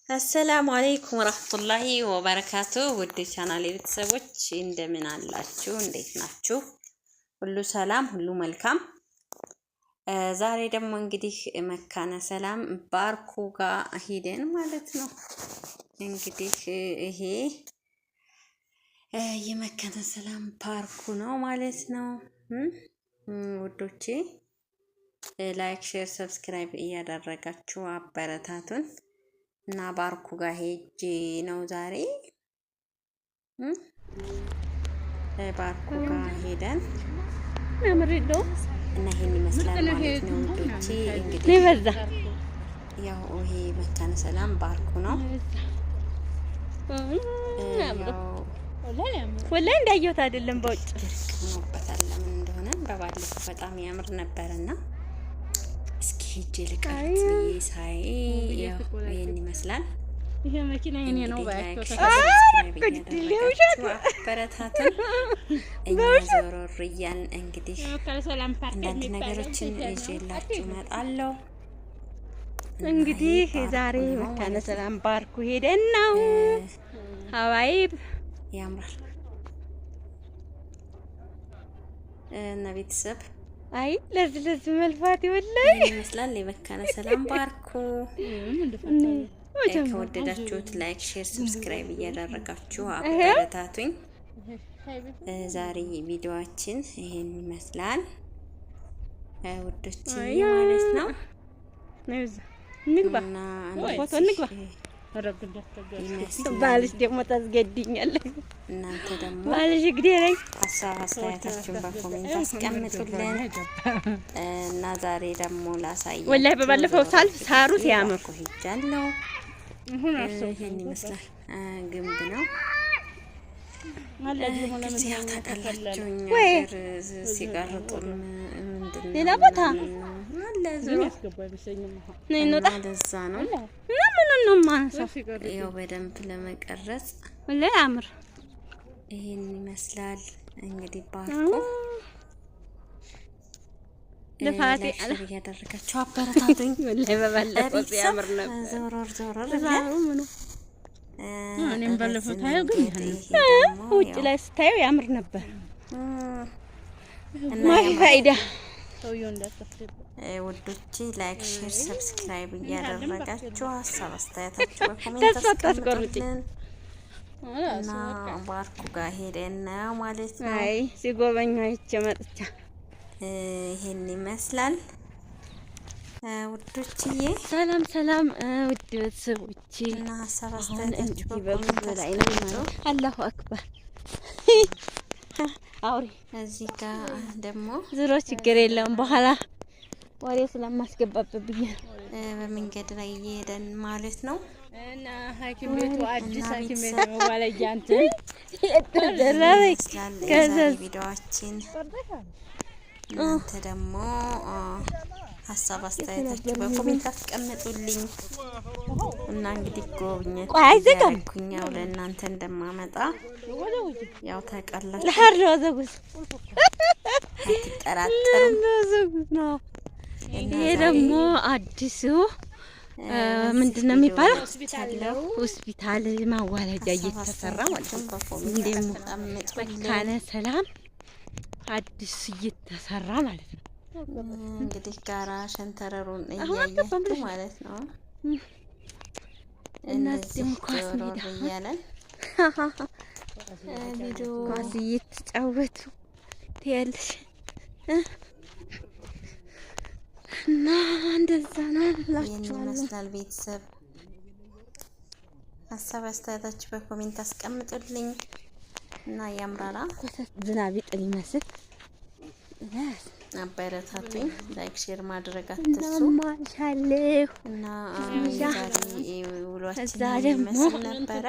አሰላሙ አለይኩም ወራህመቱላሂ ወበረካቱ። ውድ ቻናሌ ቤተሰቦች እንደምን አላችሁ? እንዴት ናችሁ? ሁሉ ሰላም፣ ሁሉ መልካም። ዛሬ ደግሞ እንግዲህ መካነ ሰላም ባርኩ ጋር ሂደን ማለት ነው። እንግዲህ ይሄ የመካነ ሰላም ፓርኩ ነው ማለት ነው። ውዶቼ ላይክ፣ ሼር፣ ሰብስክራይብ እያደረጋችሁ አበረታቱን እና ባርኩ ጋር ሄጄ ነው ዛሬ ባርኩ ጋር ሄደን አምሪዶ እና ይሄን ይመስላል ማለት ነው ውዶቼ። እንግዲህ ያው ይሄ መካነ ሰላም ባርኩ ነው። ወላሂ እንዳየሁት አይደለም በውጭ ሆኖበታል። ለምን እንደሆነ በባለፈው በጣም ያምር ነበርና እስኪ ሄጄ ልቀርጽ ሳይ ያው ይሄን ይመስላል። ይሄ መኪና የኔ ነው ባያቸው በረታተን እኛ ዞሮር እያልን እንግዲህ አንዳንድ ነገሮችን ይዤላችሁ እመጣለሁ። እንግዲህ ዛሬ መካነ ሰላም ባርኩ ሄደን ነው ሀባይብ ያምራል እና ቤተሰብ አይ ለዚህ መልፋት ይወላይ ይመስላል። የመካነ ሰላም ባርኩ ከወደዳችሁት ላይክ፣ ሼር፣ ሰብስክራይብ እያደረጋችሁ አበረታቱኝ። ዛሬ ቪዲዮአችን ይሄን ይመስላል ውዶች ማለት ነው። ንግባ ፎቶ ንግባ። ባልሽ ደግሞ ታስገድኛለህ። እናንተ ደግሞ ባልሽ ግዴለኝ ሀሳብ አስተያየታችሁን በኮሜንት አስቀምጡልን እና ዛሬ ደግሞ ላሳያችሁ። ወላሂ በባለፈው ሳልፍ ሳሩ ሲያምር ሄጃለሁ። ይሄን ይመስላል። ግንብ ነው ማለት ነው። ለምን ታውቃላችሁ? እኛ ሀገር ሲቀርጡን ምንድነው ሌላ ቦታ ለዛ ነው ነው ማንሳው ያው በደንብ ለመቀረጽ ወላሂ አምር። ይሄን ይመስላል እንግዲህ ባርኩ ለፋቴ አለ ያደረጋችሁ አበረታቱኝ። ወላሂ በባለፈው ሲያምር ነበር። ዞሮር እኔም ባለፈው ታየው ግን ውጭ ላይ ስታየው ያምር ነበር። ማይ ፋይዳ ውዶቼ ላይክ፣ ሼር፣ ሰብስክራይብ እያደረጋችሁ ሀሳብ አስተያየታችሁ በኮሜንት አስቀምጡልን እና ባርኩ ጋር ሄደን ነው ማለት ነው። አይ ሲጎበኙ አይቼ መጥቻ ይሄን ይመስላል ውዶችዬ። ሰላም ሰላም ውድ ቤተሰቦቼ እና ሀሳብ አስተያየታችሁ በኮሜንት ላይ ነው። አላሁ አክበር አውሪ እዚህ ጋር ደግሞ ዝሮ ችግር የለውም በኋላ ወሬ ስለማስገባበት ብዬ በመንገድ ላይ እየሄደን ማለት ነው። እና ሐኪም ቤቱ አዲስ ሐኪም ቤት ነው ማለት ያንተ ከዛ ቪዲዮአችን እናንተ ደግሞ ሀሳብ አስተያየታችሁ በኮሜንት አስቀምጡልኝ እና እንግዲህ ጎብኘት ያልኩኛው ለእናንተ እንደማመጣ ያው ታውቃላችሁ። ለሐር ወዘጉስ አትጠራጠሩም ነው። ይሄ ደግሞ አዲሱ ምንድነው የሚባለው ሆስፒታል ማዋለጃ እየተሰራ ማለት ነው። እንደሞ መካነ ሰላም አዲስ እየተሰራ ማለት ነው። እንግዲህ ጋራ ሸንተረሩን እያያችሁ ማለት ነው። እነዚህ ኳስ ሜዳ እያለን ቪዲዮ ኳስ እየተጫወቱ ትያለሽ እና እንደዛ ነው ላችኋለሁ። ይመስላል ቤተሰብ ሀሳብ አስተያየታችሁ በኮሜንት አስቀምጡልኝ እና ያምራራ ዝናብ ይጥል ይመስል አበረታቱኝ። ላይክ ሼር ማድረግ አትርሱ ማሻአላህ እና ዛሬ ውሏችን ይመስል ነበረ።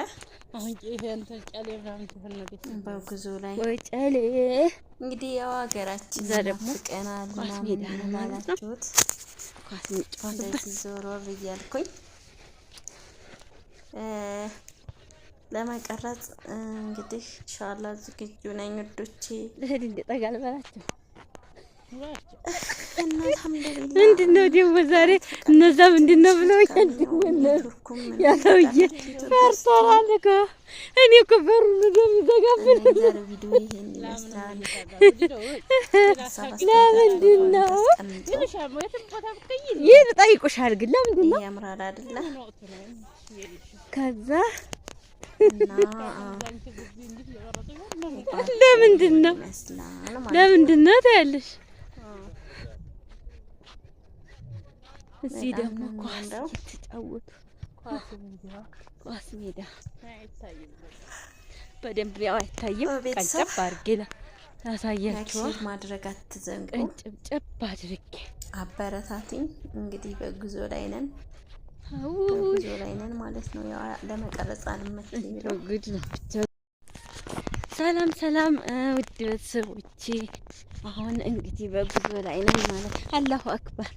አሁን ይሄ እንትን ጫሌ ብራም ተፈነገች በጉዞ ላይ ወይ ጫሌ እንግዲህ ያው ሀገራችን ደግሞ ቀናል ማላችሁት ኳስ እንጫወትበት ዞሮር እያልኩኝ ለመቀረጽ እንግዲህ ኢንሻአላህ ዝግጁ ነኝ ውዶቼ። ለሄድ እንደ ጠጋል በላችሁ ምንድን ነው ደግሞ ዛሬ እነዛ ምንድን ነው ብለውኛል። ያ ሰውዬ ፈርቷል እኮ እኔ እኮ በሩን እንደሚዘጋብን ለምንድን ነው ይህ ጠይቁሻል። ግን ለምንድን ነው ያምራል አይደለ? ከዛ ለምንድን ነው ታያለሽ? እዚህ ደግሞ ኳስ እየተጫወቱ ኳስ ሜዳ በደንብ ያው አይታይም። ቀንጨብ አድርጌ ላሳያችሁ። ማድረግ አትዘንጉ። ቀንጨብ አድርጌ አበረታቱኝ። እንግዲህ በጉዞ ላይ ነን ማለት ነው። ያው ለመቀረጽ አልመጥነው ጉድ ነው። ሰላም ሰላም ውድ ቤተሰቦቼ፣ አሁን እንግዲህ በጉዞ ላይ ነን ማለት አላሁ አክበር።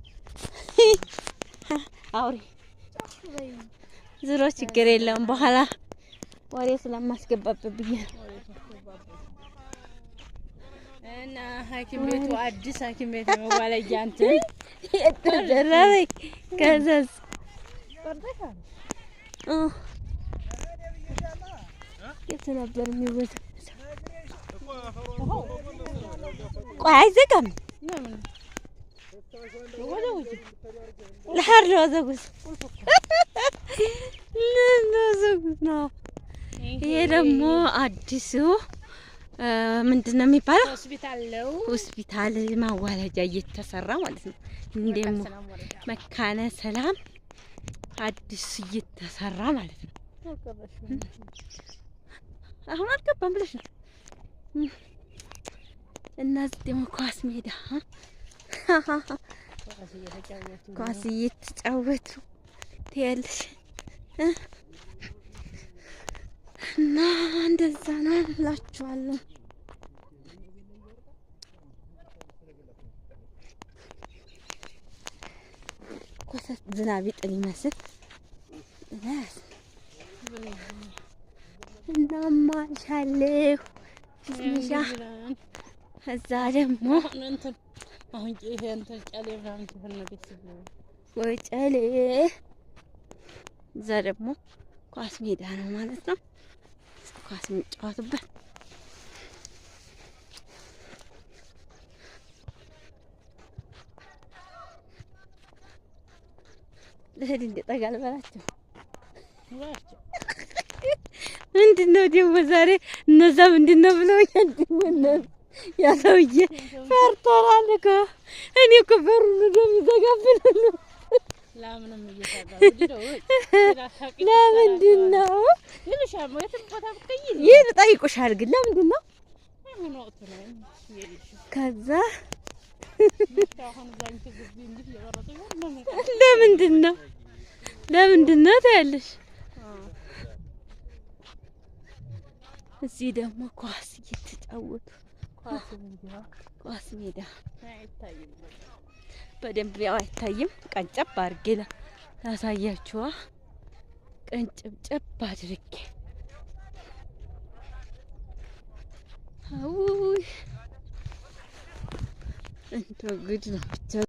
አውሪ ዝሮ ችግር የለውም። በኋላ ወሬ ስለማስገባበት ብዬ እና ሐኪም ቤቱ አዲስ ሐኪም ቤት ነው ባለያ አንተ የተደረረኝ ከዛስ የት ነበር የሚወጣው? ቆይ አይዘጋም። ለሐር ነው ዘጉት ነው። ይሄ ደግሞ አዲሱ ምንድን ነው የሚባለው? ሆስፒታል ማዋለጃ እየተሰራ ማለት ነው። እንደሞ መካነ ሰላም አዲስ እየተሰራ ማለት ነው። አሁን አልገባም ብለሽ ነው። እና እዚህ ደግሞ ኳስ ሜዳ ኳስ እየተጫወቱ ትያለሽ እና እንደዛ ነው እላችኋለሁ። ኮሰት ዝናብ ይጥል ይመስል እናማሻለሁ ስሚሻ። እዛ ደግሞ አሁን ይሄ እንትን ጨሌ ምናምን ተፈነገች ወይ ጨሌ። እዛ ደግሞ ኳስ ሜዳ ነው ማለት ነው። ኳስ የሚጫወቱበት ለሄድ እንደጠጋል በላቸው። ምንድነው ደግሞ ዛሬ እነዛ ምንድነው ብለውኛል። ደግሞ ያ ሰውዬ ፈርቷል እኮ እኔ እኮ በሩን እንደሚዘጋብን ነው። ለምንድን ነው ይህ ጠይቁሻል። ግን ለምንድን ነው ከዛ ለምንድን ነው ታያለሽ? እዚህ ደግሞ ኳስ እየተጫወቱ ኳስ ሜዳ በደንብ ያው አይታይም። ቀንጨብ አድርጌ ላሳያችኋ። ቀንጨብ አድርጌ አው እንደ ጉድ ነው ብቻ።